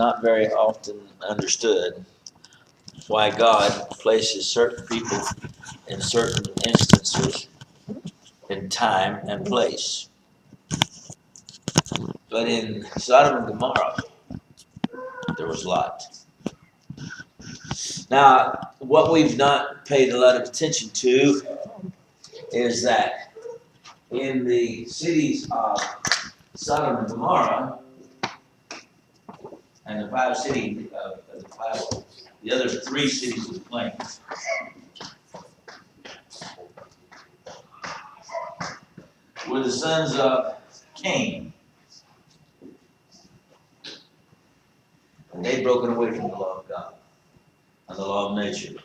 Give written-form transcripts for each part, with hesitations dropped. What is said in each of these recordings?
not very often understood why God places certain people in certain instances in time and place. But in Sodom and Gomorrah, there was Lot. Now, what we've not paid a lot of attention to is that in the cities of Sodom and Gomorrah, and the five cities of the other three cities of the plains, were the sons of Cain. And they'd broken away from the law of God and the law of nature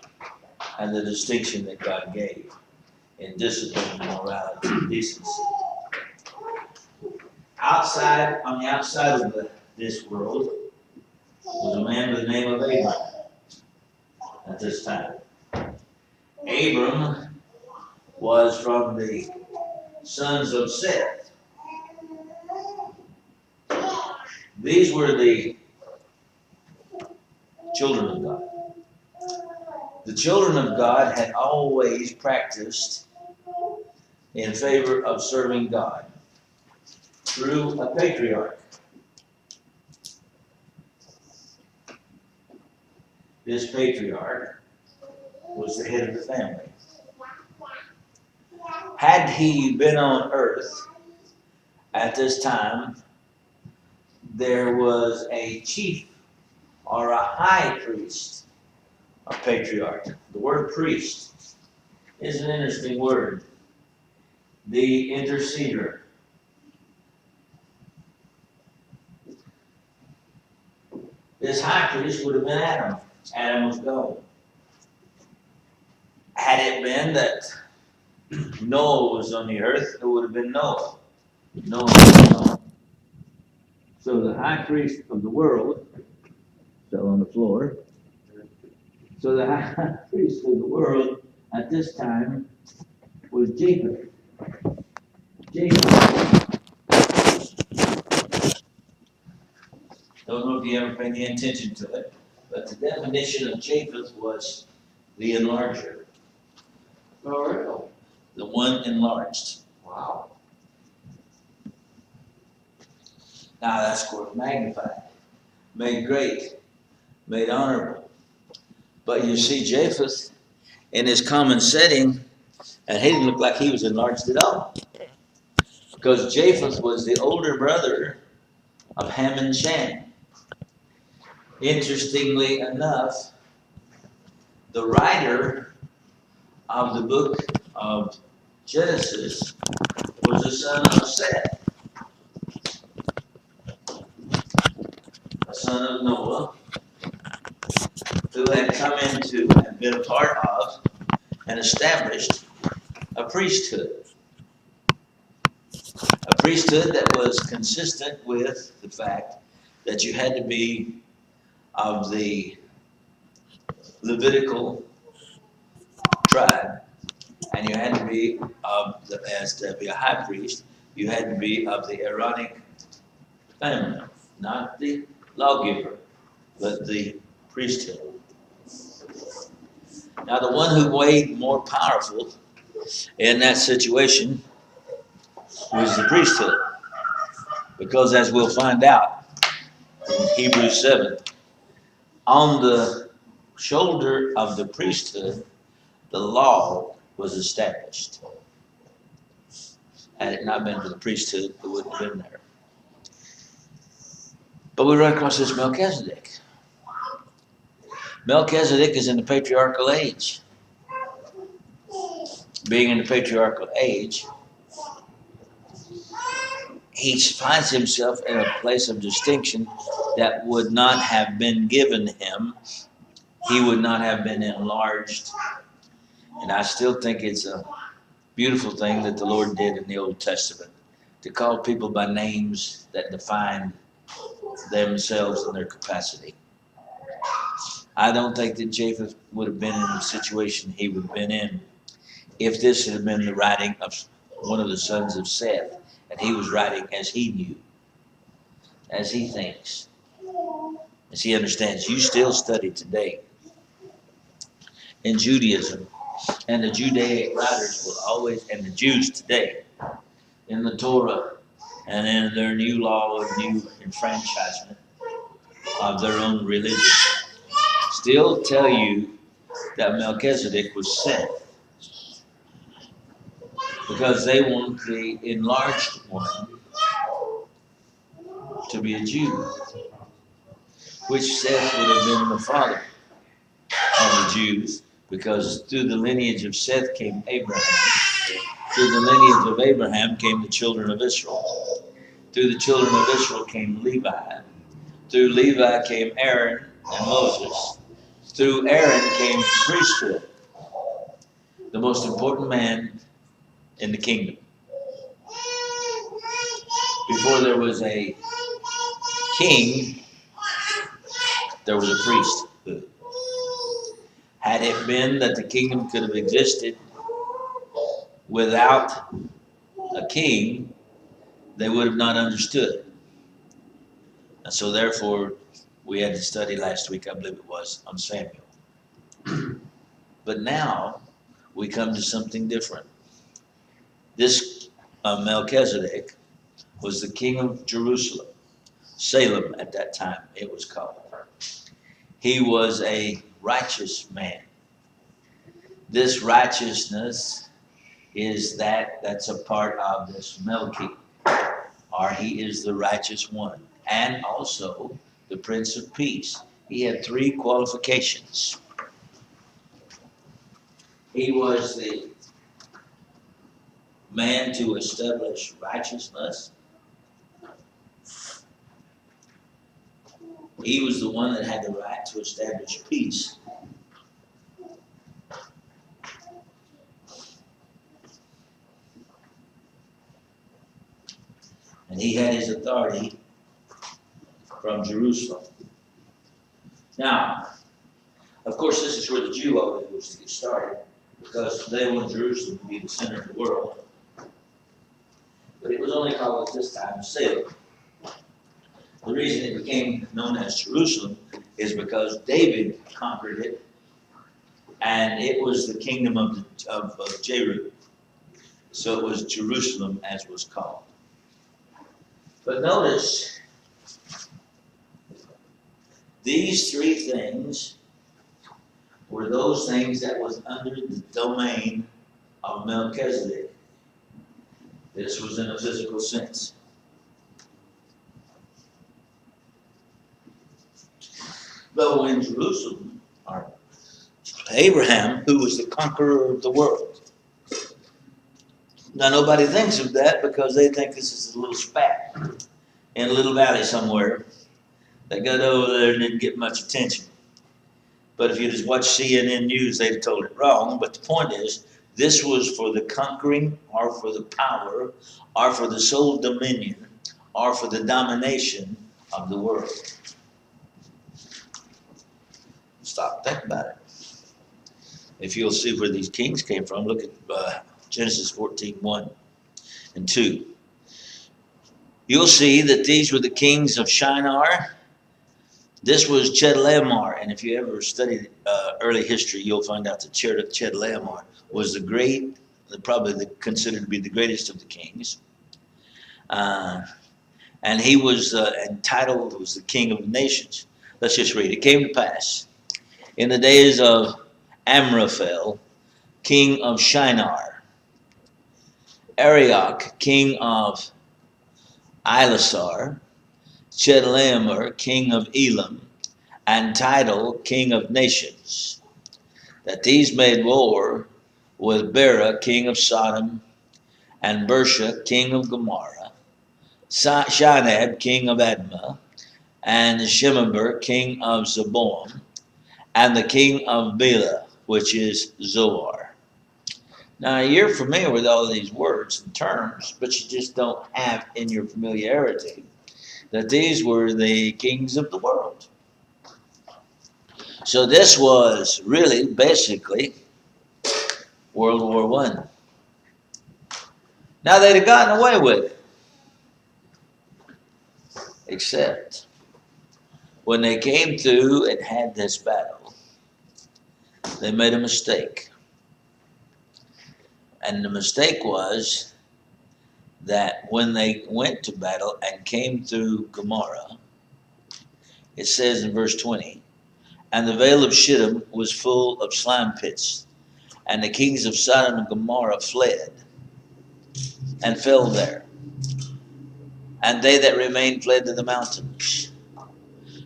and the distinction that God gave in discipline, morality, and decency. On the outside of this world was a man by the name of Abram at this time. Abram was from the sons of Seth. These were the children of God. The children of God had always practiced in favor of serving God through a patriarch. This patriarch was the head of the family. Had he been on earth at this time, there was a chief or a high priest, a patriarch. The word priest is an interesting word. The interceder. This high priest would have been Adam. Adam was gone. Had it been that Noah was on the earth, it would have been Noah. Noah was gone. So the high priest of the world fell on the floor. So the high priest of the world at this time was Japheth. Japheth. Don't know if you ever paid any attention to it, but the definition of Japheth was the enlarger. Oh, really? The one enlarged. Wow. Now that's of course magnified, made great, made honorable. But you see Japheth in his common setting, and he didn't look like he was enlarged at all. Because Japheth was the older brother of Ham and Shem. Interestingly enough, the writer of the book of Genesis was the son of Seth, a son of Noah, who had come into and been a part of and established a priesthood. A priesthood that was consistent with the fact that you had to be of the Levitical tribe, and you had to be as to be a high priest, you had to be of the Aaronic family, not the lawgiver, but the priesthood. Now, the one who weighed more powerful in that situation was the priesthood, because as we'll find out in Hebrews 7, on the shoulder of the priesthood, the law was established. Had it not been for the priesthood, it wouldn't have been there. But we run across this Melchizedek. Melchizedek is in the patriarchal age. Being in the patriarchal age, he finds himself in a place of distinction that would not have been given him. He would not have been enlarged. And I still think it's a beautiful thing that the Lord did in the Old Testament, to call people by names that define themselves and their capacity. I don't think that Japheth would have been in the situation he would have been in if this had been the writing of one of the sons of Seth, and he was writing as he knew, as he thinks. As he understands, you still study today in Judaism, and the Judaic writers will always, and the Jews today, in the Torah and in their new law of new enfranchisement of their own religion, still tell you that Melchizedek was sent because they want the enlarged one to be a Jew, which Seth would have been the father of the Jews, because through the lineage of Seth came Abraham. Through the lineage of Abraham came the children of Israel. Through the children of Israel came Levi. Through Levi came Aaron and Moses. Through Aaron came priesthood, the most important man in the kingdom. Before there was a king, there was a priesthood. Had it been that the kingdom could have existed without a king, they would have not understood. And so therefore, we had to study last week, I believe it was, on Samuel. But now, we come to something different. This Melchizedek was the king of Jerusalem, Salem at that time it was called. He was a righteous man. This righteousness is that's a part of this Melchi, or he is the righteous one, and also the Prince of Peace. He had three qualifications. He was the man to establish righteousness. He was the one that had the right to establish peace. And he had his authority from Jerusalem. Now, of course, this is where the Jew always was to get started, because they want Jerusalem to be the center of the world. But it was only called at this time Salem. The reason it became known as Jerusalem is because David conquered it, and it was the kingdom of Jeru. So it was Jerusalem, as was called. But notice, these three things were those things that was under the domain of Melchizedek. This was in a physical sense. But when Jerusalem, or Abraham, who was the conqueror of the world. Now nobody thinks of that because they think this is a little spat in a little valley somewhere that got over there and didn't get much attention. But if you just watch CNN News, they'd have told it wrong. But the point is, this was for the conquering, or for the power, or for the sole dominion, or for the domination of the world. Stop, think about it. If you'll see where these kings came from, look at Genesis 14:1 and 2. You'll see that these were the kings of Shinar. This was Chedorlaomer, and if you ever studied early history, you'll find out that Chedorlaomer was the great, probably considered to be the greatest of the kings. And he was entitled, was the king of the nations. Let's just read. It came to pass in the days of Amraphel, king of Shinar, Arioch, king of Elasar, Chedorlaomer, king of Elam, and Tidal, king of nations, that these made war with Bera, king of Sodom, and Bersha, king of Gomorrah, Shinab, king of Admah, and Shemeber, king of Zeboim, and the king of Bela, which is Zoar. Now, you're familiar with all these words and terms, but you just don't have in your familiarity that these were the kings of the world. So this was really, basically, World War I. Now, they'd have gotten away with it, except When they came through and had this battle, they made a mistake. And the mistake was that when they went to battle and came through Gomorrah, it says in verse 20, and the vale of Shittim was full of slime pits, and the kings of Sodom and Gomorrah fled and fell there. And they that remained fled to the mountains.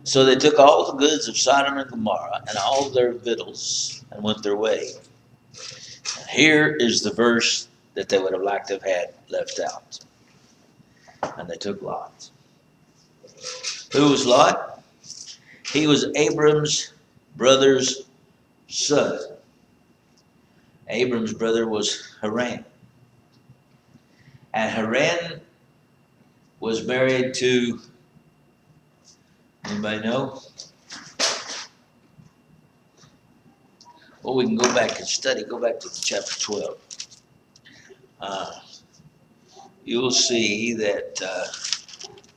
So they took all the goods of Sodom and Gomorrah and all their victuals and went their way. And here is the verse that they would have liked to have had left out. And they took Lot. Who was Lot? He was Abram's brother's son. Abram's brother was Haran. And Haran was married to, anybody know? Well, we can go back and study. Go back to chapter 12. You'll see that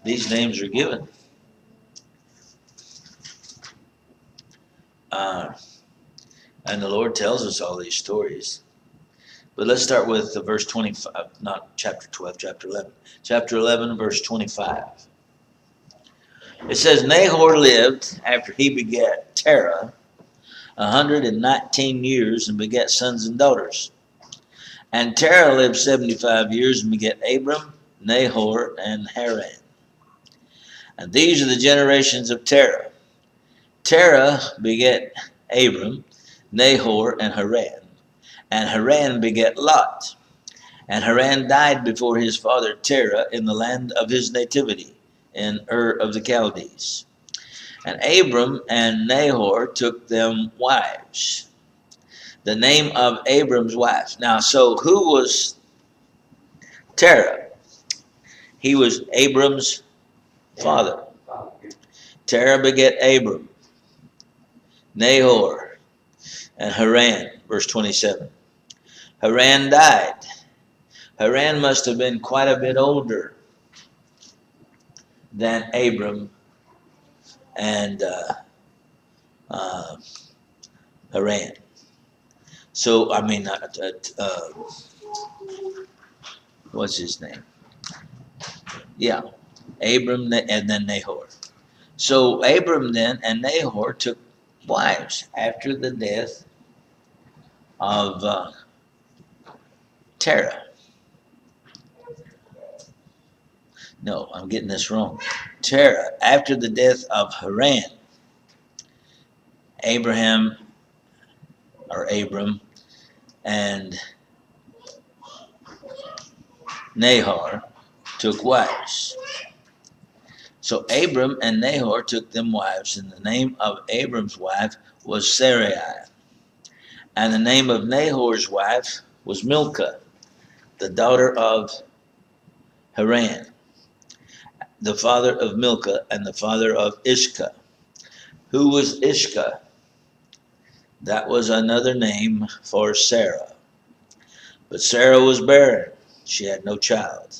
these names are given. And the Lord tells us all these stories. But let's start with the verse 25, not chapter 12, chapter 11. Chapter 11, verse 25. It says, Nahor lived after he begat Terah 119 years and begat sons and daughters. And Terah lived 75 years and begat Abram, Nahor, and Haran. And these are the generations of Terah. Terah begat Abram, Nahor, and Haran. And Haran begat Lot. And Haran died before his father Terah in the land of his nativity, in Ur of the Chaldees. And Abram and Nahor took them wives. The name of Abram's wife. Now, so who was Terah? He was Abram's father. Terah begat Abram, Nahor, and Haran, verse 27. Haran died. Haran must have been quite a bit older than Abram and Haran. So, what's his name? Yeah, Abram and then Nahor. So Abram then and Nahor took wives after the death of Terah. No, I'm getting this wrong. Terah, after the death of Haran, Abram and Nahor took wives. So Abram and Nahor took them wives, and the name of Abram's wife was Sarai, and the name of Nahor's wife was Milcah, the daughter of Haran, the father of Milcah and the father of Ishka. Who was Ishka? That was another name for Sarah. But Sarah was barren. She had no child.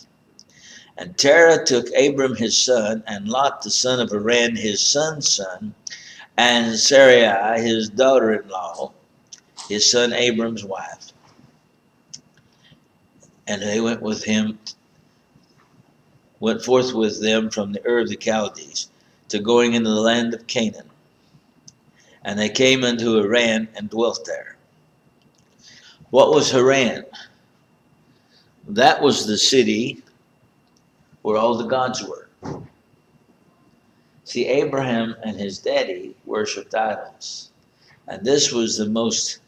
And Terah took Abram his son, and Lot the son of Haran his son's son, and Sarai his daughter-in-law, his son Abram's wife. And they went forth with them from the Ur of the Chaldees, to going into the land of Canaan. And they came unto Haran and dwelt there. What was Haran? That was the city where all the gods were. See, Abraham and his daddy worshipped idols. And this was the most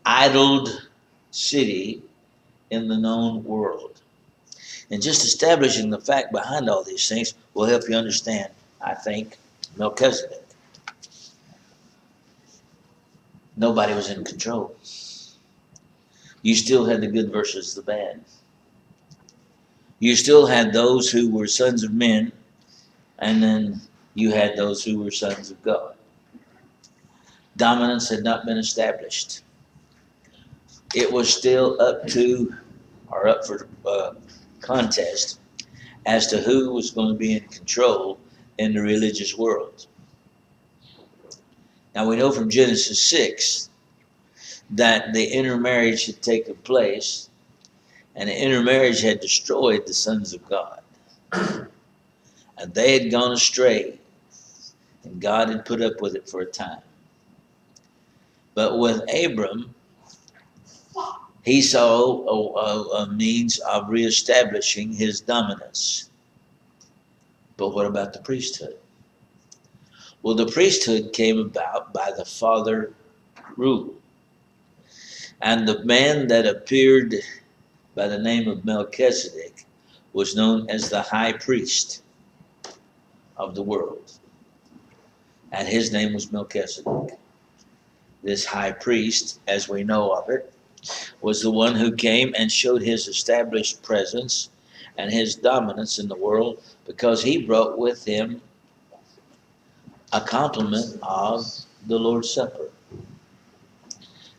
idoled city in the known world. And just establishing the fact behind all these things will help you understand, I think, Melchizedek. Nobody was in control. You still had the good versus the bad. You still had those who were sons of men, and then you had those who were sons of God. Dominance had not been established. It was still up for contest as to who was going to be in control in the religious world. Now we know from Genesis 6 that the intermarriage had taken place, and the intermarriage had destroyed the sons of God. And they had gone astray, and God had put up with it for a time. But with Abram, he saw a means of reestablishing his dominance. But what about the priesthood? Well, the priesthood came about by the father rule. And the man that appeared by the name of Melchizedek was known as the high priest of the world. And his name was Melchizedek. This high priest, as we know of it, was the one who came and showed his established presence and his dominance in the world, because he brought with him a complement of the Lord's Supper.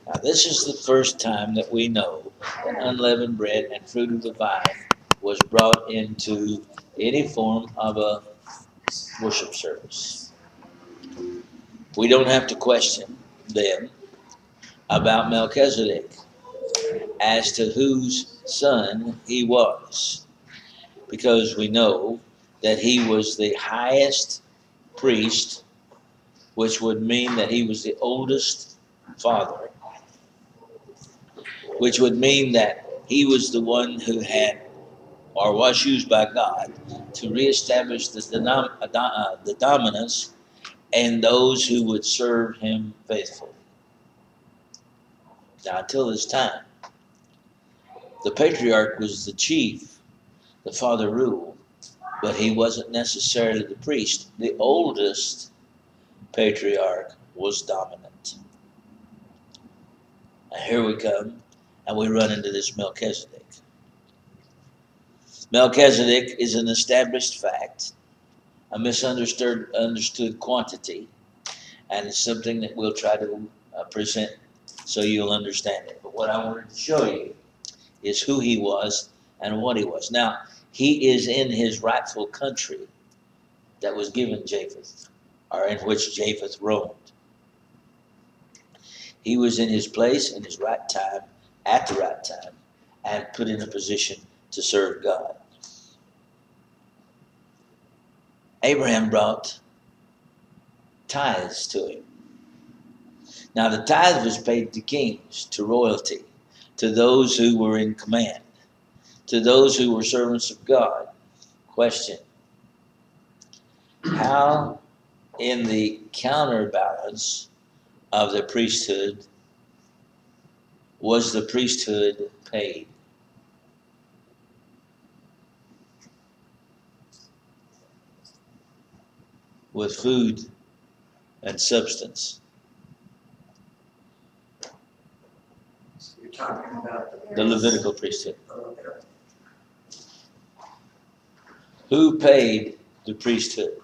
Now, this is the first time that we know that unleavened bread and fruit of the vine was brought into any form of a worship service. We don't have to question then about Melchizedek as to whose son he was, because we know that he was the highest priest, which would mean that he was the oldest father, which would mean that he was the one who had or was used by God to reestablish the dominance and those who would serve him faithfully. Now, until this time, the patriarch was the chief, the father ruled, but he wasn't necessarily the priest. The oldest patriarch was dominant. And here we come, and we run into this Melchizedek. Melchizedek is an established fact, a understood quantity, and it's something that we'll try to present so you'll understand it. But what I wanted to show you is who he was and what he was. Now, he is in his rightful country that was given Japheth, or in which Japheth roamed. He was in his place, in his right time, at the right time, and put in a position to serve God. Abraham brought tithes to him. Now, the tithe was paid to kings, to royalty, to those who were in command, to those who were servants of God. Question: how, in the counterbalance of the priesthood, was the priesthood paid? With food and substance. You're talking about The Levitical priesthood. Okay. Who paid the priesthood?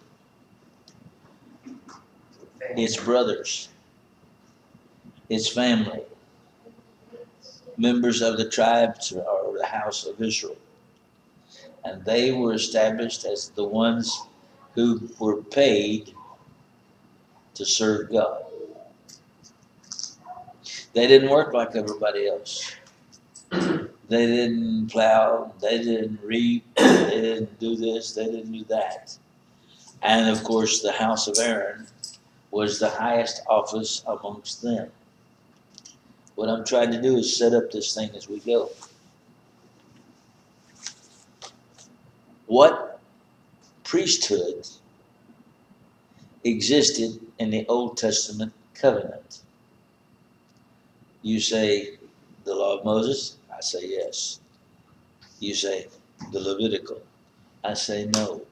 Its brothers, its family, members of the tribes or the house of Israel. And they were established as the ones who were paid to serve God. They didn't work like everybody else. They didn't plow, they didn't reap, they didn't do this, they didn't do that. And of course, the house of Aaron was the highest office amongst them. What I'm trying to do is set up this thing as we go. What priesthood existed in the Old Testament covenant? You say the law of Moses? I say yes. You say the Levitical? I say no.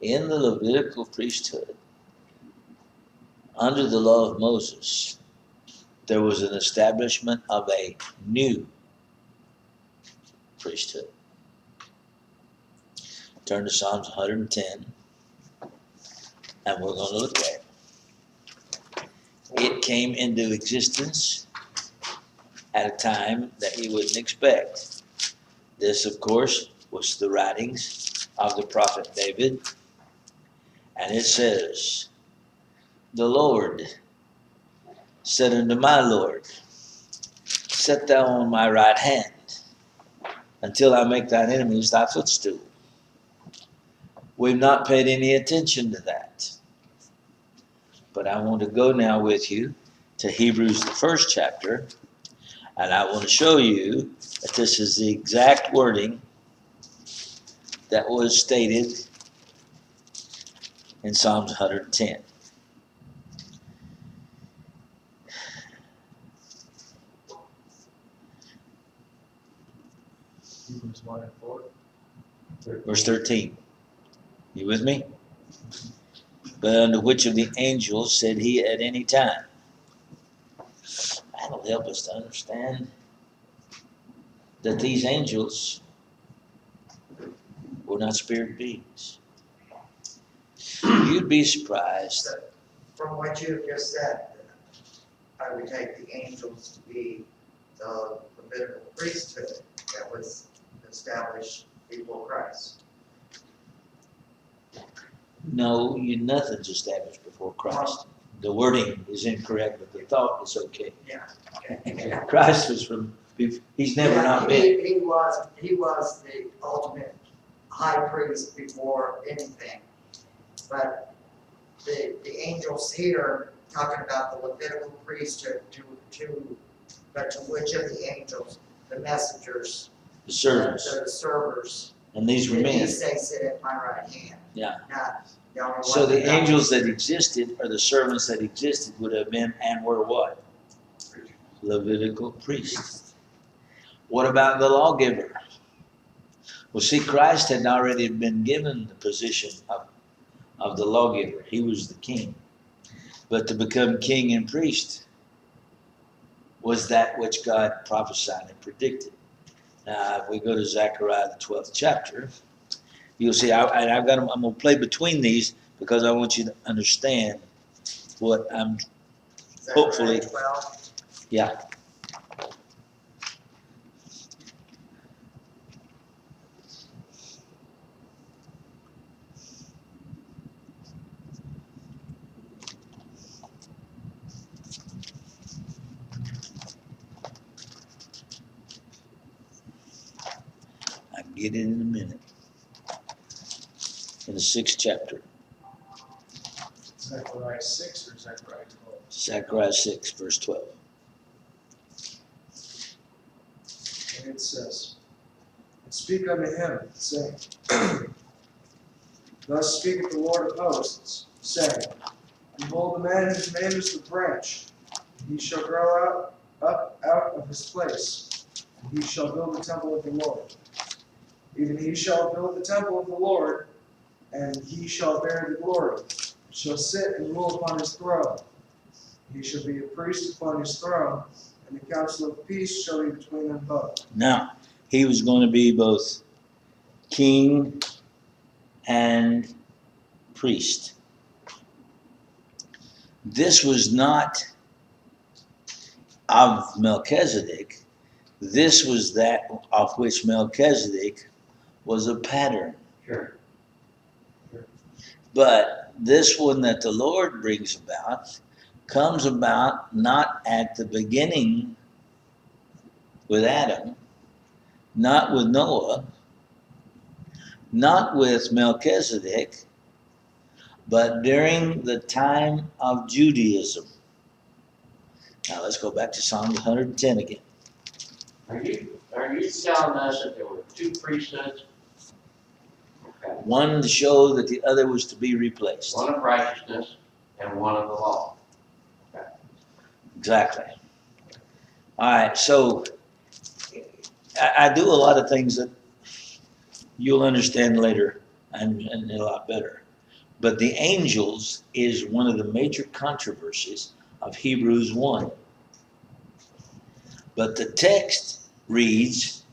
In the Levitical priesthood, under the law of Moses, there was an establishment of a new priesthood. Turn to Psalms 110, and we're going to look at it. It came into existence at a time that you wouldn't expect. This, of course, was the writings of the prophet David, and it says, the Lord said unto my Lord, Sit thou on my right hand, until I make thine enemies thy footstool. We've not paid any attention to that. But I want to go now with you to Hebrews, the first chapter, and I want to show you that this is the exact wording that was stated in Psalms 110. Hebrews 1 and 4. Verse 13. You with me? But unto which of the angels said he at any time? That'll help us to understand that these angels were not spirit beings. You'd be surprised. From what you have just said, I would take the angels to be the Levitical priesthood that was established before Christ. No, nothing's established before Christ. The wording is incorrect, but the thought is okay. Yeah. Okay. Christ was from, he's never not been. He was the ultimate high priest before anything. But the angels here, talking about the Levitical priesthood, but to which of the angels? The messengers, The servants. the servers. And these were Did men. he say, sit at my right hand? Yeah. Not the only one. So the that- angels that existed, or the servants that existed, would have been and were what? Levitical priests. What about the lawgiver? Well, see, Christ had already been given the position of the lawgiver. He was the king. But to become king and priest was that which God prophesied and predicted. Now, if we go to Zechariah, the 12th chapter, you'll see, I'm going to play between these because I want you to understand what I'm, Zechariah hopefully. 12. yeah. I can get it in a minute. In the 6th chapter, Zechariah 6 or Zechariah 12? Zechariah 6, verse 12. And it says, And speak unto him, saying, Thus speaketh the Lord of hosts, saying, Behold, the man whose name is the branch, and he shall grow up out of his place, and he shall build the temple of the Lord. Even he shall build the temple of the Lord, and he shall bear the glory, and shall sit and rule upon his throne. He shall be a priest upon his throne, and the counsel of peace shall be between them both. Now, he was going to be both king and priest. This was not of Melchizedek. This was that of which Melchizedek was a pattern. Sure. But this one that the Lord brings about comes about not at the beginning with Adam, not with Noah, not with Melchizedek, but during the time of Judaism. Now let's go back to Psalm 110 again. Are you telling us that there were two priesthoods? Okay. One to show that the other was to be replaced. One of righteousness and one of the law. Okay. Exactly. All right, so I do a lot of things that you'll understand later and a lot better. But the angels is one of the major controversies of Hebrews 1. But the text reads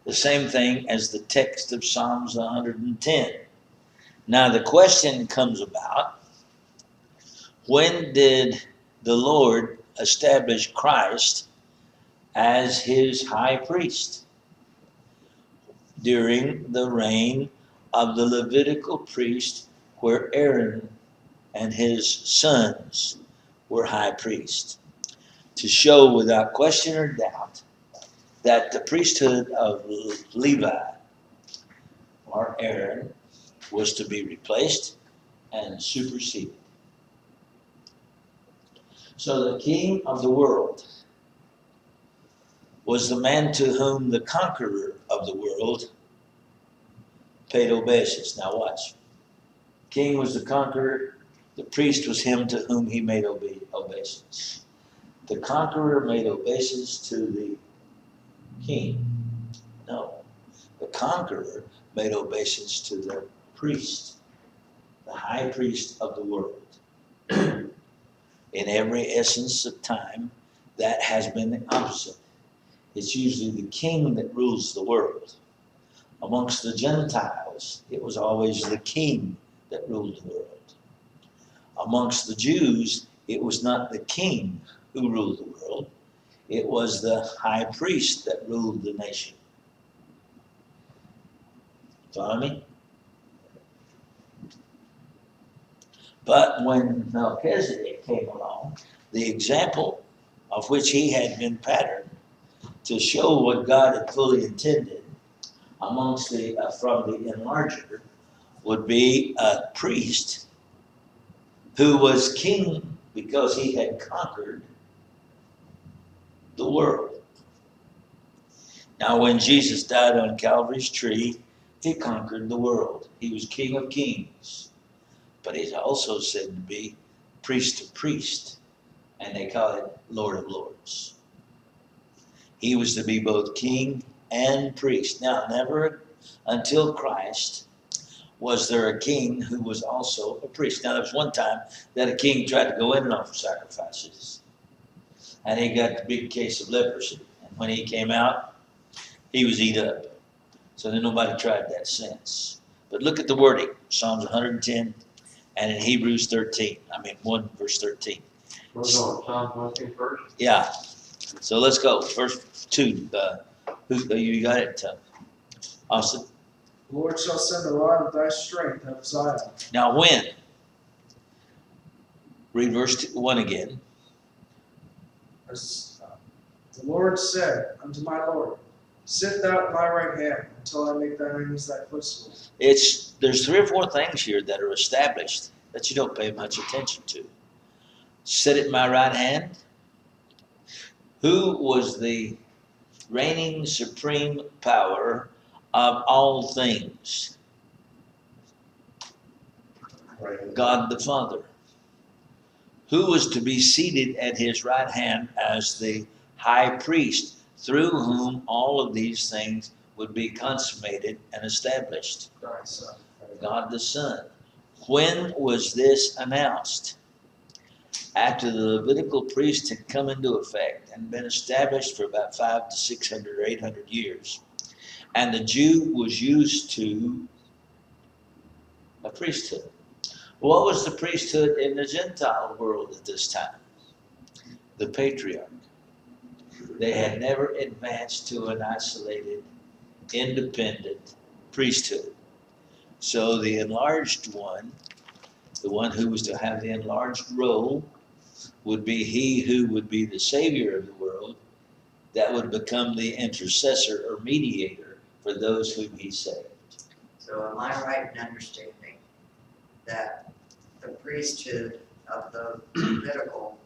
the same thing as the text of Psalms 110. Now the question comes about, when did the Lord establish Christ as his high priest? During the reign of the Levitical priest, where Aaron and his sons were high priests, to show without question or doubt that the priesthood of Levi or Aaron was to be replaced and superseded. So the king of the world was the man to whom the conqueror of the world paid obeisance. Now watch. King was the conqueror. The priest was him to whom he made obeisance. The conqueror made obeisance to the king. No. The conqueror made obeisance to the priest, the high priest of the world. In every essence of time, that has been the opposite. It's usually the king that rules the world. Amongst the Gentiles, it was always the king that ruled the world. Amongst the Jews, it was not the king who ruled the world. It was the high priest that ruled the nation. Follow me? But when Melchizedek came along, the example of which he had been patterned to show what God had fully intended amongst from the enlarger would be a priest who was king because he had conquered the world. Now, when Jesus died on Calvary's tree, he conquered the world. He was King of Kings, but he's also said to be priest of priests, and they call it Lord of Lords. He was to be both king and priest. Now, never until Christ was there a king who was also a priest. Now, there was one time that a king tried to go in and offer sacrifices, and he got the big case of leprosy. And when he came out, he was eat up. So then nobody tried that since. But look at the wording, Psalms 110 and in Hebrews 1 verse 13. We're going Psalm 1 first. Yeah. So let's go. Verse 2. You got it, Austin? The Lord shall send the rod of thy strength out of Zion. Now when? Read verse 1 again. The Lord said unto my Lord, sit thou at my right hand until I make thine enemies thy footstool. There's 3 or 4 things here that are established that you don't pay much attention to. Sit at my right hand. Who was the reigning supreme power of all things? God the Father. Who was to be seated at his right hand as the high priest, through whom all of these things would be consummated and established? God the Son. When was this announced? After the Levitical priest had come into effect and been established for about 500 to 600 or 800 years. And the Jew was used to a priesthood. What was the priesthood in the Gentile world at this time? The patriarch. They had never advanced to an isolated, independent priesthood. So the enlarged one, the one who was to have the enlarged role, would be he who would be the savior of the world, that would become the intercessor or mediator for those whom he saved. So am I right in understanding that the priesthood of the Levitical,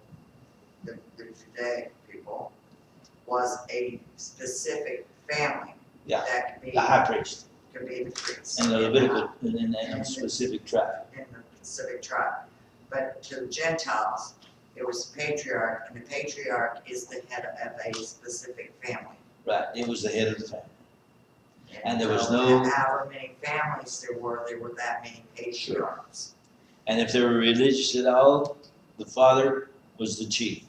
the Judaic people, was a specific family? Yeah. That could be The high priest could be the priest. and the Levitical and a specific tribe. In the specific tribe. But to the Gentiles, it was the patriarch, and the patriarch is the head of a specific family. Right. It was the head of the family. And there was no. However many families there were that many patriarchs. And if they were religious at all, the father was the chief,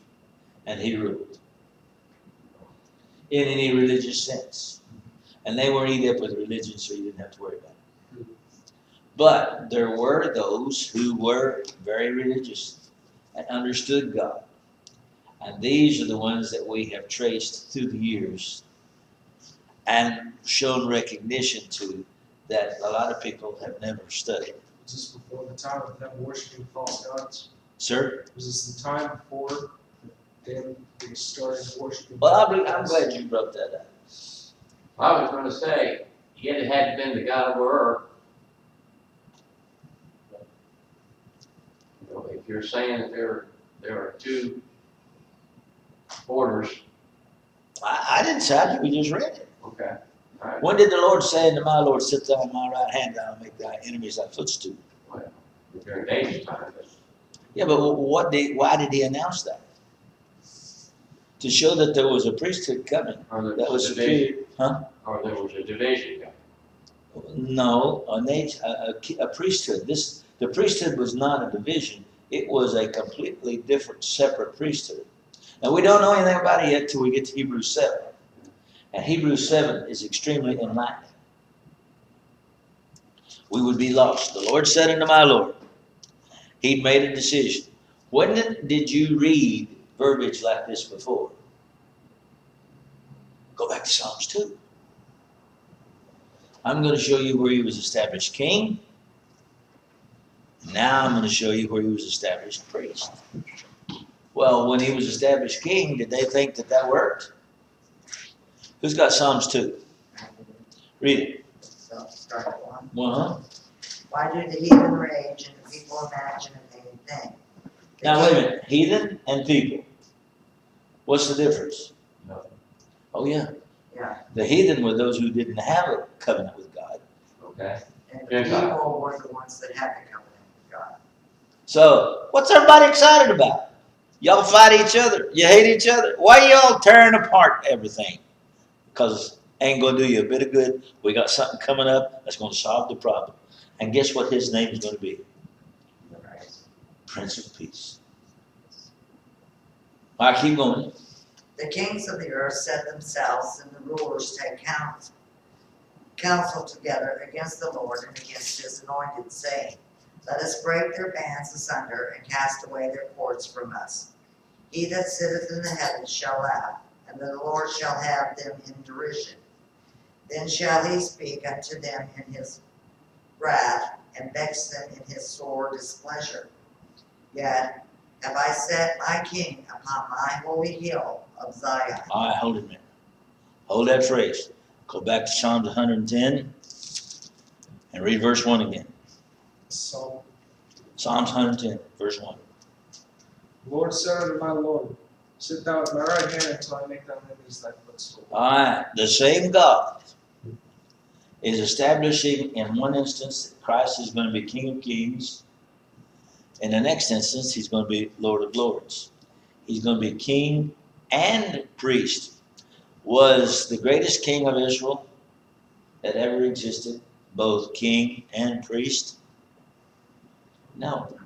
and he ruled in any religious sense. And they weren't eat up with religion, so you didn't have to worry about it. But there were those who were very religious and understood God. And these are the ones that we have traced through the years and shown recognition to, that a lot of people have never studied. Was this before the time of them worshiping false gods? Sir? Was this the time before them they started worshiping Well, false I'm gods? glad you brought that up. I was gonna say, yet it had been the God over Ur. You know, if you're saying that there are two orders, I didn't say it, we just read it. okay, all right. When did the Lord say unto my Lord, sit thou on my right hand, I'll make thy enemies thy footstool? Well, during David's time, but Yeah, but why did he announce that? To show that there was a priesthood coming or there that was was a division, superior. Huh? or there was a division. No, a priesthood. The priesthood was not a division. It was a completely different, separate priesthood. Now, we don't know anything about it yet till we get to Hebrews 7. And Hebrews 7 is extremely enlightening. We would be lost. The Lord said unto my Lord, he'd made a decision. When did you read verbiage like this before? Go back to Psalms 2. I'm going to show you where he was established king. Now I'm going to show you where he was established priest. Well, when he was established king, did they think that that worked? Who's got Psalms 2? Read it. So, start at one. Uh-huh. Why do the heathen rage and the people imagine a vain thing? The Now, wait a king- minute. Heathen and people. What's the difference? Nothing. Oh, yeah. Yeah, The heathen were those who didn't have a covenant with God. Okay, and the Gentile. people were the ones that had the covenant with God. So, what's everybody excited about? Y'all fight each other. You hate each other. Why y'all tearing apart everything? Because ain't going to do you a bit of good. We got something coming up that's going to solve the problem. And guess what his name is going to be? Right. Prince of Peace. All right, keep going. The kings of the earth set themselves, and the rulers take counsel together against the Lord and against his anointed, saying, let us break their bands asunder and cast away their cords from us. He that sitteth in the heavens shall laugh, and the Lord shall have them in derision. Then shall he speak unto them in his wrath, and vex them in his sore displeasure. Yet have I set my king upon my holy hill of Zion. All right, hold it a minute. Hold that phrase. Go back to Psalms 110 and read verse 1 again. So Psalms 110, verse 1. the Lord said unto my Lord, sit thou at my right hand until I make thine enemies thy footstool. All right, the same God is establishing in one instance that Christ is going to be King of Kings. In the next instance, he's going to be Lord of Lords. He's going to be king and priest. Was the greatest king of Israel that ever existed both king and priest? No.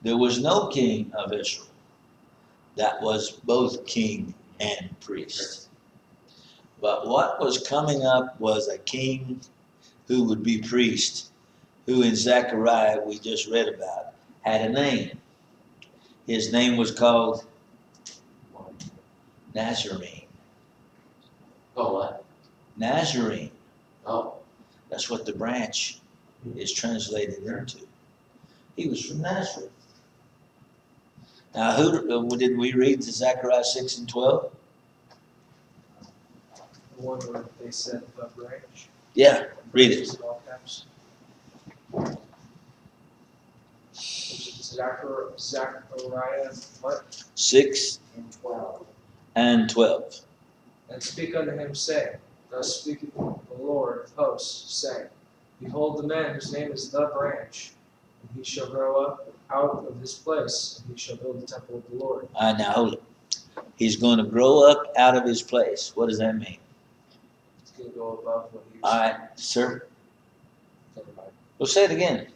There was no king of Israel that was both king and priest. But what was coming up was a king who would be priest, who in Zechariah we just read about had a name. His name was called Nazarene. oh, what? Nazarene. Oh, That's what the branch is translated into. He was from Nazareth. Now, who did we read Zechariah 6 and 12? The one where they said the branch. Yeah, read it. In all caps. Zechariah what? 6 In 12. and 12. And speak unto him, saying, thus speaketh the Lord of hosts, saying, behold the man whose name is the branch, and he shall grow up out of his place, and he shall build the temple of the Lord. All right, now hold it. He's going to grow up out of his place. What does that mean? It's going to go above what he was. All right, sir. Never mind. Well, say it again.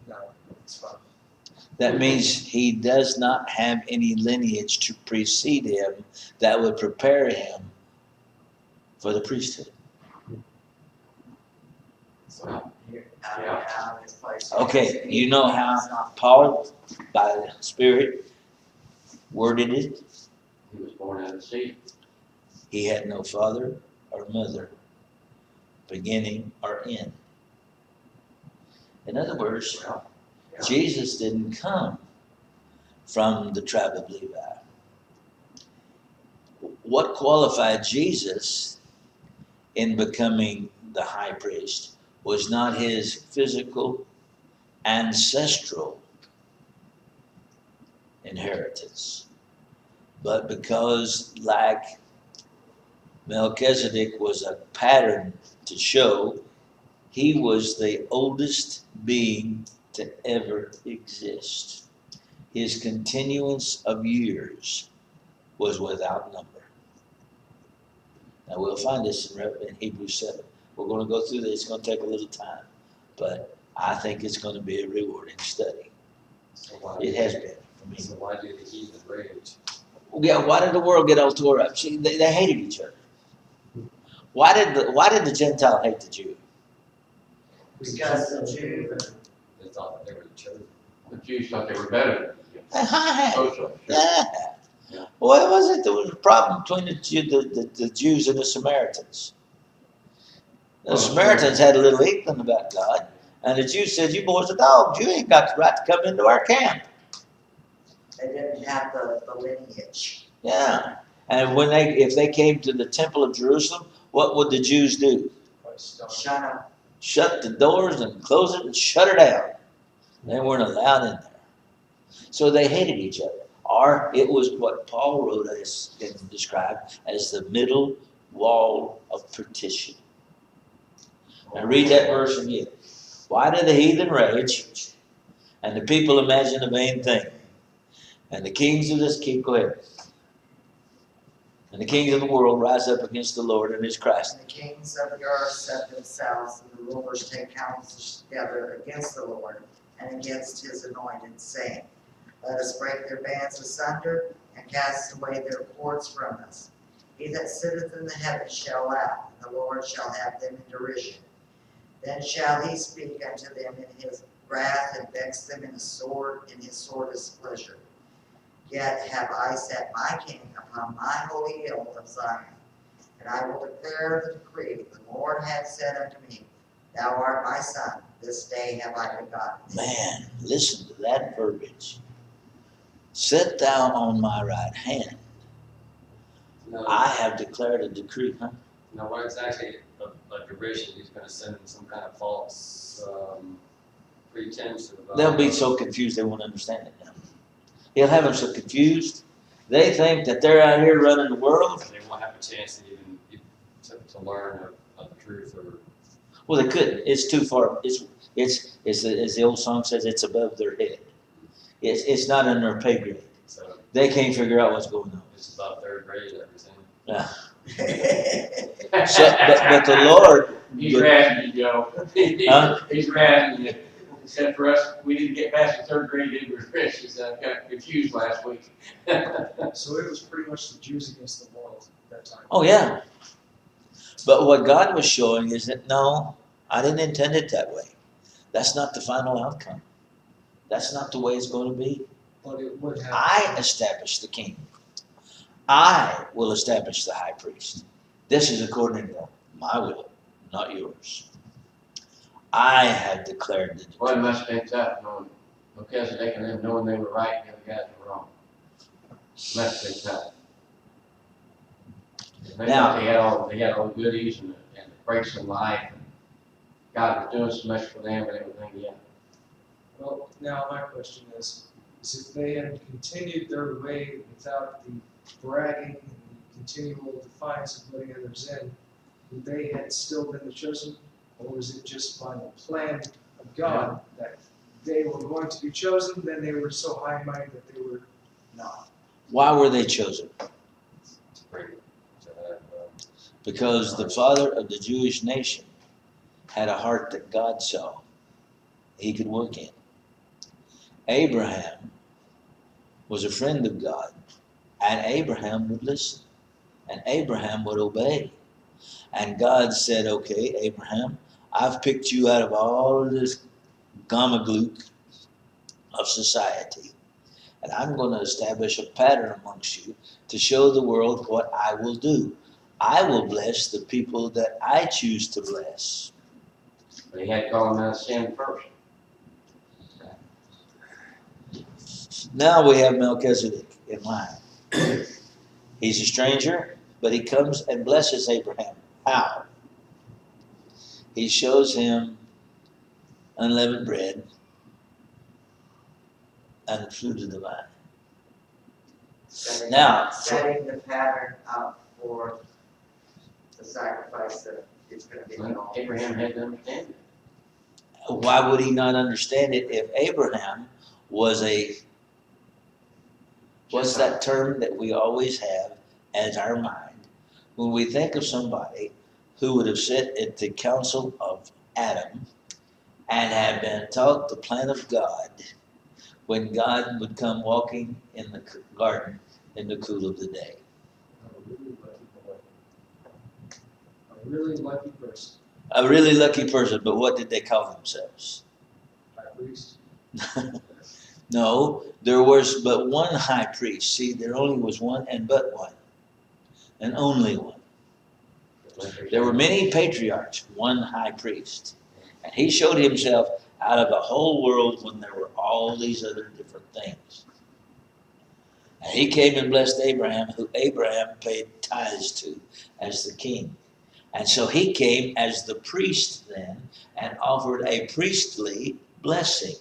No, it's fine. That means he does not have any lineage to precede him that would prepare him for the priesthood. So, Yeah. out of his place. Okay, you know how Paul, by the Spirit, worded it? he was born out of seed. He had no father or mother, beginning or end. In other words, Well, yeah. Jesus didn't come from the tribe of Levi. What qualified Jesus in becoming the high priest was not his physical ancestral inheritance, but because, like Melchizedek was a pattern to show, he was the oldest being to ever exist. His continuance of years was without number. Now we'll find this in Hebrews 7. We're going to go through this. It's going to take a little time, but I think it's going to be a rewarding study. So why It has been for me. So why did the heathen rage? Yeah, why did the world get all tore up? See, they hated each other. Why did the Gentile hate the Jew? Because the Jew, They thought that they were the chosen. The Jews thought they were better than the Yeah. Social, sure. Yeah. Well, it wasn't. There was a problem between the Jews and the Samaritans. The Samaritans had a little inkling about God, and the Jews said, "You boys are dogs. You ain't got the right to come into our camp." they didn't have the lineage. Yeah. And if they came to the temple of Jerusalem, what would the Jews do? Shut up. Shut the doors and close it and shut her down. They weren't allowed in there. So they hated each other. Or it was what Paul wrote as and described as the middle wall of partition. Now read that verse again. Why did the heathen rage and the people imagine a vain thing? And the kings of this go ahead. And the kings of the world rise up against the Lord and his Christ. And the kings of the earth set themselves, and the rulers take counsel together against the Lord and against his anointed, saying, Let us break their bands asunder and cast away their cords from us. He that sitteth in the heavens shall laugh, and the Lord shall have them in derision. Then shall he speak unto them in his wrath, and vex them in his sore displeasure. Yet have I set my king upon my holy hill of Zion, and I will declare the decree. The Lord hath said unto me, Thou art my son, this day have I begotten thee. Man, listen to that verbiage. Sit thou on my right hand. No, I have declared a decree, huh? no, what it's actually a derision. He's going to send them some kind of false pretense of. They'll be so confused they won't understand it now. He'll have them so confused. They think that they're out here running the world. They won't have a chance to even to learn of the truth or. Well, they couldn't. It's too far. It's as the old song says, it's above their head. It's not in their pay grade. So They can't figure out what's going on. it's about third grade everything. Yeah. So, but the Lord. He's razzing you, Joe. Huh? He's razzing you. Except for us, we didn't get past the third grade, did we, Rich? He said, I got confused last week. So it was pretty much the Jews against the world at that time. Oh yeah. But what God was showing is that no, I didn't intend it that way. That's not the final outcome. That's not the way it's going to be. But it would have. I established the king. I will establish the high priest. This is according to my will, not yours. I have declared the Boy, it decree. must have been tough knowing Melchizedek and them knowing they were right and the other guys were wrong. Must have been tough. They Now- thought they had all the goodies and the breaks in life. And God was doing so much for them and everything, yeah. Well, now my question is if they had continued their way without the bragging and the continual defiance of letting others in, would they had still been the chosen? Or was it just by the plan of God that they were going to be chosen, then they were so high-minded that they were not? Why were they chosen? It's pretty. So, Because the father of the Jewish nation had a heart that God saw he could work in. Abraham was a friend of God, and Abraham would listen, and Abraham would obey. And God said, okay, Abraham, I've picked you out of all of this gobbledygook of society, and I'm going to establish a pattern amongst you to show the world what I will do. I will bless the people that I choose to bless. But he had to call them out of sin first. Now we have Melchizedek in line. He's a stranger, but he comes and blesses Abraham. How? He shows him unleavened bread and the fruit of the vine. Now, setting the pattern up for the sacrifice that is going to be made. Well, Abraham had to understand it. why would he not understand it if Abraham was what's that term that we always have as our mind when we think of somebody who would have sat at the council of Adam and have been taught the plan of God when God would come walking in the garden in the cool of the day. A really lucky person. A really lucky person, but what did they call themselves? High priest. No, there was but one high priest. See, there only was one and but one, and only one. There were many patriarchs, one high priest. And he showed himself out of the whole world when there were all these other different things. And he came and blessed Abraham, who Abraham paid tithes to as the king. And so he came as the priest then and offered a priestly blessing.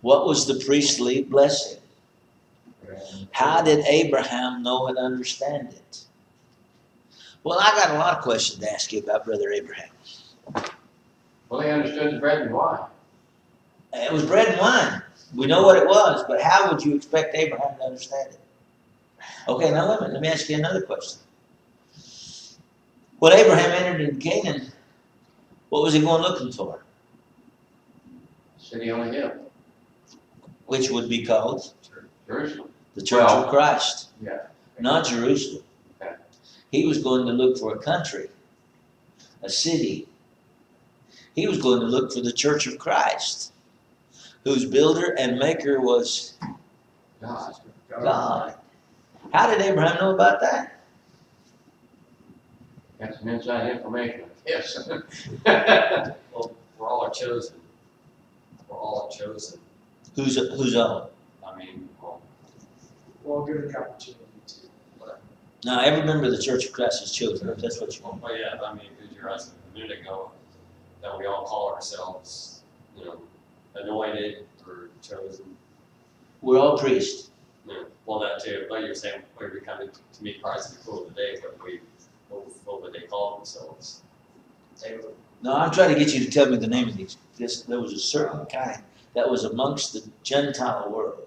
What was the priestly blessing? How did Abraham know and understand it? Well, I got a lot of questions to ask you about Brother Abraham. Well, they understood the bread and wine. It was bread and wine. We know what it was, but how would you expect Abraham to understand it? Okay, now wait a minute. Let me ask you another question. When Abraham entered into Canaan, what was he going looking for? City on a hill. Which would be called Jerusalem. the Church of Christ, Yeah. not Jerusalem. Okay. He was going to look for a country, a city. He was going to look for the Church of Christ, whose builder and maker was God. How did Abraham know about that? Got some inside information. Yes. Well, we're all are chosen. We're all chosen. Who's all? I mean, well, Well, given the opportunity to. Now, every member of the Church of Christ is chosen, if that's what you want. well, yeah, I mean, because you're asking a minute ago that we all call ourselves, anointed or chosen. We're all priests. Well, that too. But you're saying we're becoming to meet Christ in the cool of the day, but what would they call themselves? No, I'm trying to get you to tell me the name of these. There was a certain kind that was amongst the Gentile world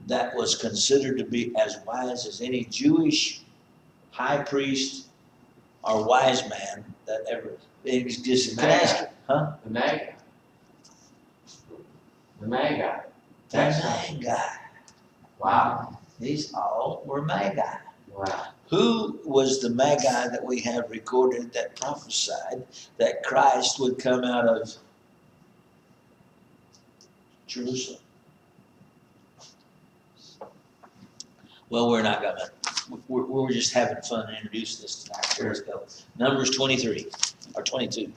that was considered to be as wise as any Jewish high priest or wise man that ever existed. Can I ask you? Huh? The Magi. The Magi. The Magi. Wow. These all were Magi. Wow. Who was the Magi that we have recorded that prophesied that Christ would come out of Jerusalem? Well, we're not gonna. We're just having fun and introduce this tonight. So let's go. Numbers 23 or 22.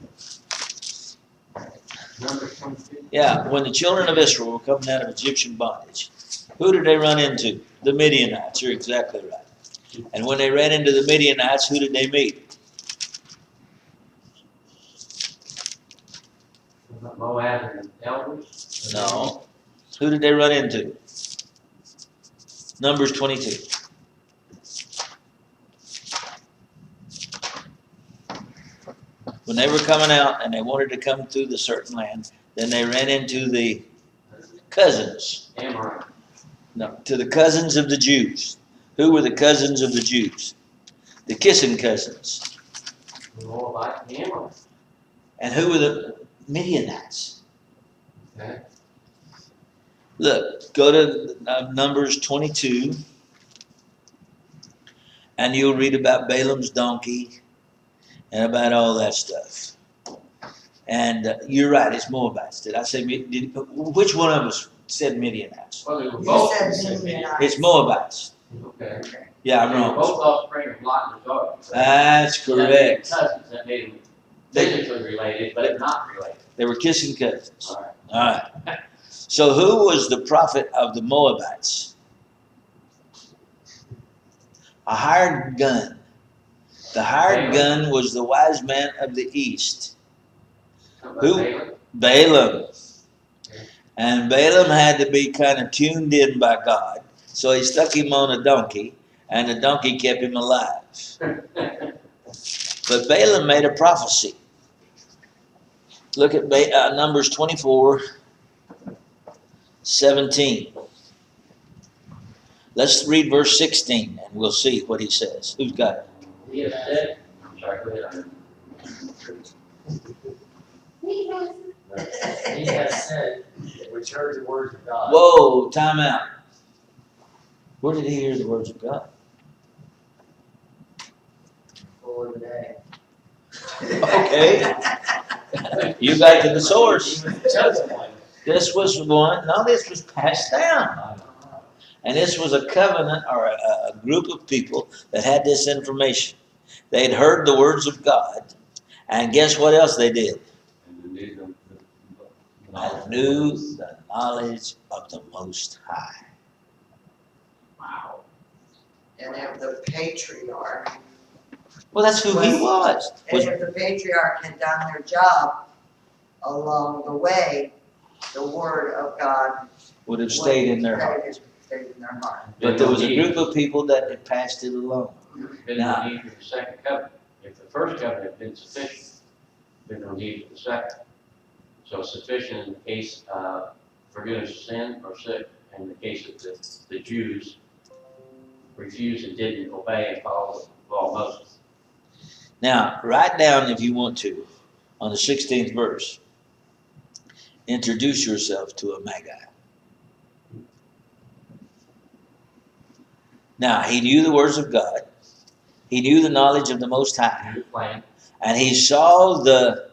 Number 22. Yeah, when the children of Israel were coming out of Egyptian bondage, who did they run into? The Midianites. You're exactly right. And when they ran into the Midianites, who did they meet? Moab and elders. No. Who did they run into? Numbers 22. When they were coming out and they wanted to come through the certain land, then they ran into the cousins. Amorite. No, to the cousins of the Jews. Who were the cousins of the Jews? The kissing cousins. The Moabite. The Amorite. And who were the Midianites? Okay. Look, go to Numbers 22, and you'll read about Balaam's donkey and about all that stuff. And you're right, it's Moabites. Did I say, which one of us said Midianites? Well, they were You both. said Midianites. It's Moabites. Okay. Yeah, I'm They were wrong. both offspring of Lot and his daughter. That's correct. Cousins that made them physically related, but not related. They were kissing cousins. All right. All right. So who was the prophet of the Moabites? A hired gun. The hired gun was the wise man of the east. Who? Balaam. And Balaam had to be kind of tuned in by God. So he stuck him on a donkey, and the donkey kept him alive. But Balaam made a prophecy. Look at Numbers 24:17. Let's read verse 16, and we'll see what he says. Who's got it? He has said, sorry, go ahead. He has said, which heard the words of God. Whoa, time out. Where did he hear the words of God? For the day. Okay. You got to the source. He was the chosen one. This was one, no, this was passed down. And this was a covenant or a group of people that had this information. They'd heard the words of God, and guess what else they did? I knew the knowledge of the Most High. Wow. And if the patriarch, Well, that's who he was. and if the patriarch had done their job along the way, the word of God Would have stayed in their heart. Stayed in their heart. But there was a group of people that had passed it along. Been no need for the second covenant. If the first covenant had been sufficient, been no need for the second. So sufficient in the case of forgiveness of sin or sick, in the case of the Jews refused and didn't obey and follow the law of Moses. Now, write down, if you want to, on the 16th verse, introduce yourself to a Magi. Now, he knew the words of God. He knew the knowledge of the Most High. New plan. And he saw the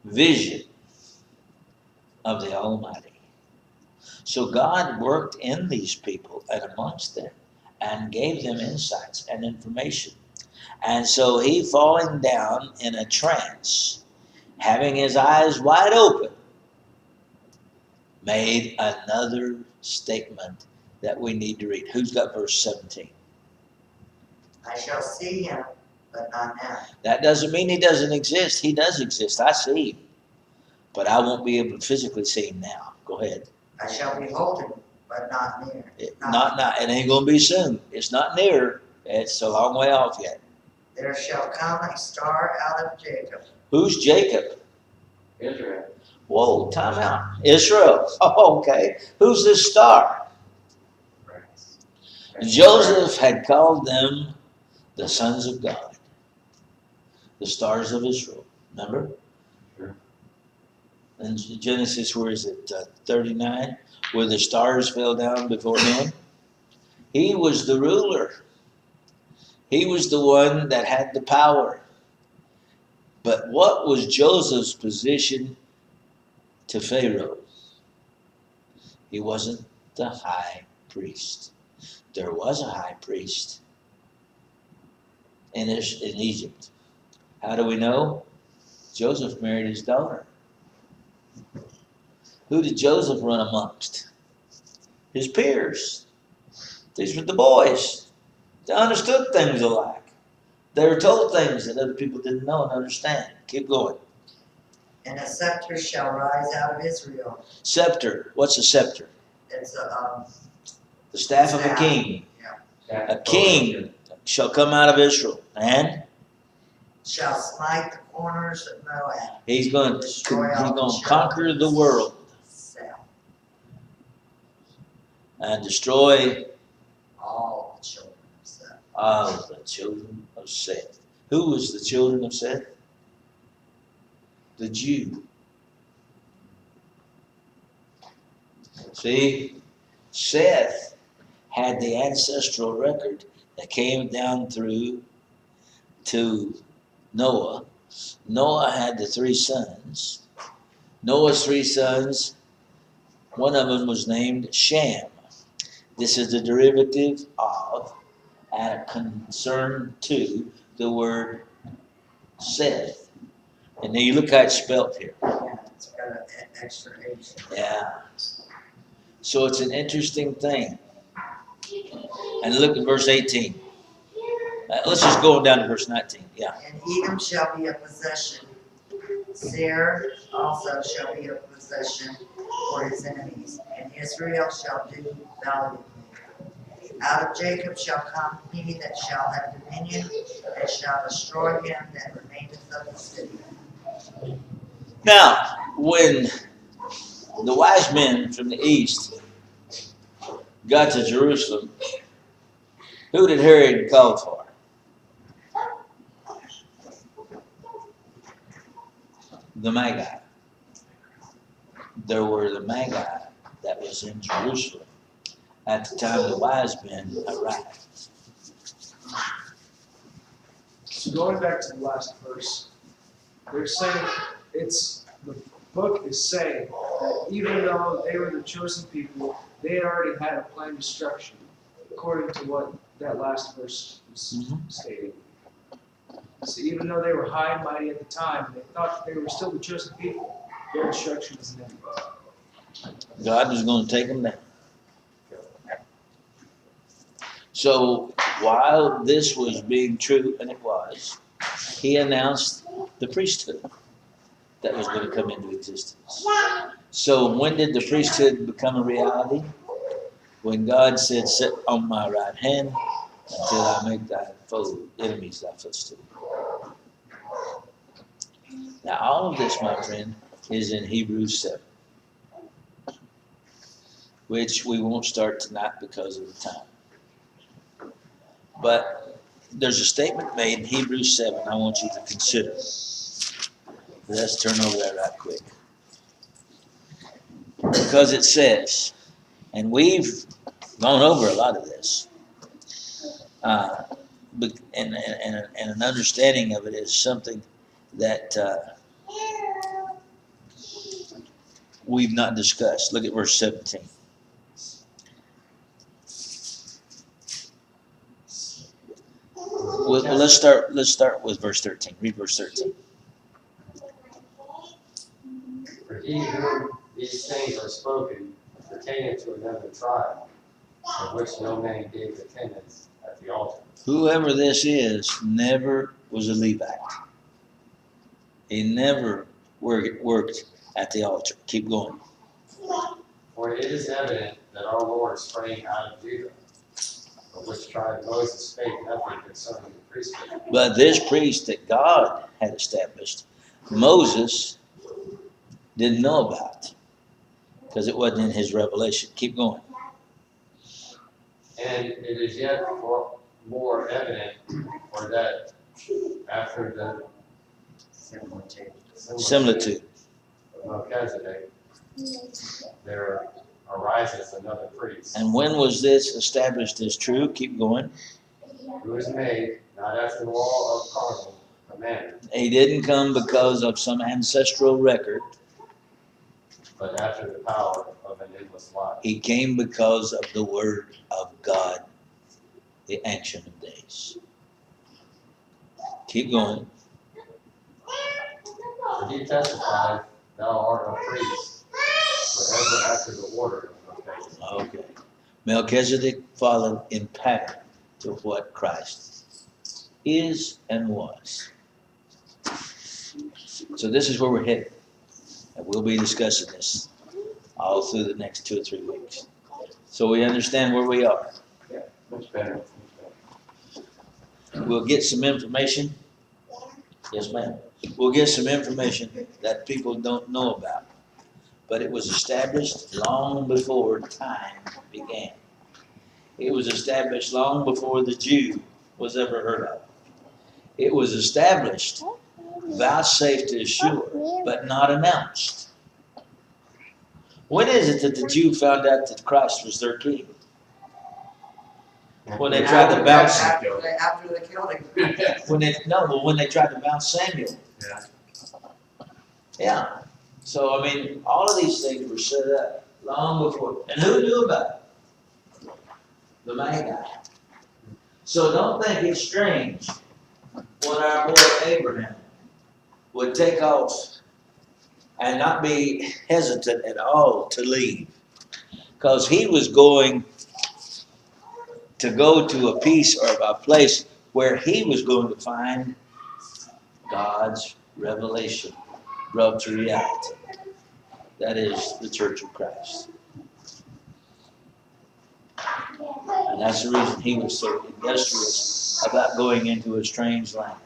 vision of the Almighty. So God worked in these people and amongst them and gave them insights and information. And so he, falling down in a trance, having his eyes wide open, made another statement that we need to read. Who's got verse 17? I shall see him, but not now. That doesn't mean he doesn't exist. He does exist. I see him. But I won't be able to physically see him now. Go ahead. I shall behold him, but not near. Not now. It ain't going to be soon. It's not near. It's a long way off yet. There shall come a star out of Jacob. Who's Jacob? Israel. Whoa, time out. Israel. Oh, okay. Who's this star? Joseph had called them the sons of God, the stars of Israel. Remember? Sure. In Genesis, where is it? 39, where the stars fell down before him. He was the ruler. He was the one that had the power. But what was Joseph's position to Pharaoh? He wasn't the high priest. There was a high priest in Egypt. How do we know? Joseph married his daughter. Who did Joseph run amongst? His peers. These were the boys. They understood things alike. They were told things that other people didn't know and understand. Keep going. And a scepter shall rise out of Israel. Scepter. What's a scepter? It's The staff of a king. A king shall come out of Israel. And shall smite the corners of Moab. he's going to conquer the world and destroy all the children of Seth. Of the children of Seth. Who was the children of Seth? The Jew. See, Seth had the ancestral record that came down through to Noah. Noah had the three sons. Noah's three sons, one of them was named Shem. This is the derivative of and a concern to the word Seth. And now you look how it's spelt here. It's got an extra H. Yeah. So it's an interesting thing. And look at verse 18. Let's just go down to verse 19. Yeah. And Edom shall be a possession. Seir also shall be a possession for his enemies, and Israel shall do valiantly. Out of Jacob shall come he that shall have dominion, and shall destroy him that remaineth of the city. Now, when the wise men from the east got to Jerusalem, who did Herod call for? The Magi. There were the Magi that was in Jerusalem at the time the wise men arrived. So going back to the last verse, they're saying the book is saying that even though they were the chosen people, they had already had a planned destruction, according to what that last verse was stating. So even though they were high and mighty at the time, they thought they were still the chosen people. Their destruction was inevitable. God was going to take them down. So while this was being true, and it was, he announced the priesthood that was going to come into existence. So when did the priesthood become a reality? When God said, "Sit on my right hand until I make thy enemies thy footstool." Now all of this, my friend, is in Hebrews 7, which we won't start tonight because of the time. But there's a statement made in Hebrews 7 I want you to consider. Let's turn over there right quick. Because it says, and we've gone over a lot of this, and an understanding of it is something that we've not discussed. Look at verse 17. Well, let's start with verse 13. Read verse 13. For he whom these things are spoken pertaineth to another tribe, of which no man gave attendance at the altar. Whoever this is never was a Levite. He never worked at the altar. Keep going. For it is evident that our Lord sprang out of Judah, of which tribe Moses spake nothing concerning the priesthood. But this priest that God had established, Moses didn't know about because it wasn't in his revelation. Keep going. And it is yet more evident for that after the Similitude. of Melchizedek, there arises another priest, And when was this established as true? Keep going. who is made not after the law of carnal commandment, He didn't come because of some ancestral record. but after the power of an endless life. He came because of the word of God, the Ancient of Days. Keep going. For he testified, thou art a priest, forever after the order of Melchizedek. Okay. Melchizedek followed in pattern to what Christ is and was. So this is where we're headed. And we'll be discussing this all through the next 2 or 3 weeks. So we understand where we are. Much better. We'll get some information. Yes, ma'am. We'll get some information that people don't know about. But it was established long before time began. It was established long before the Jew was ever heard of. It was established, vouchsafed to assure, but not announced. When is it that the Jew found out that Christ was their king? When they tried to bounce him. After they killed him. When they tried to bounce Samuel. Yeah. Yeah. So, I mean, all of these things were set up long before. And who knew about it? The Magi. So don't think it's strange when our boy Abraham would take off and not be hesitant at all to leave. Because he was going to go to a piece or a place where he was going to find God's revelation brought to reality. That is the Church of Christ. And that's the reason he was so industrious about going into a strange land.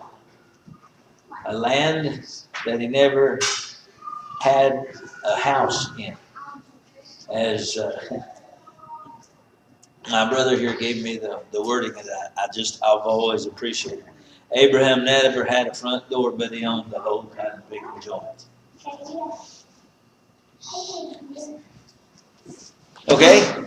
A land that he never had a house in. As my brother here gave me the wording that I've always appreciated. Abraham never had a front door, but he owned the whole cotton picking joint. Okay?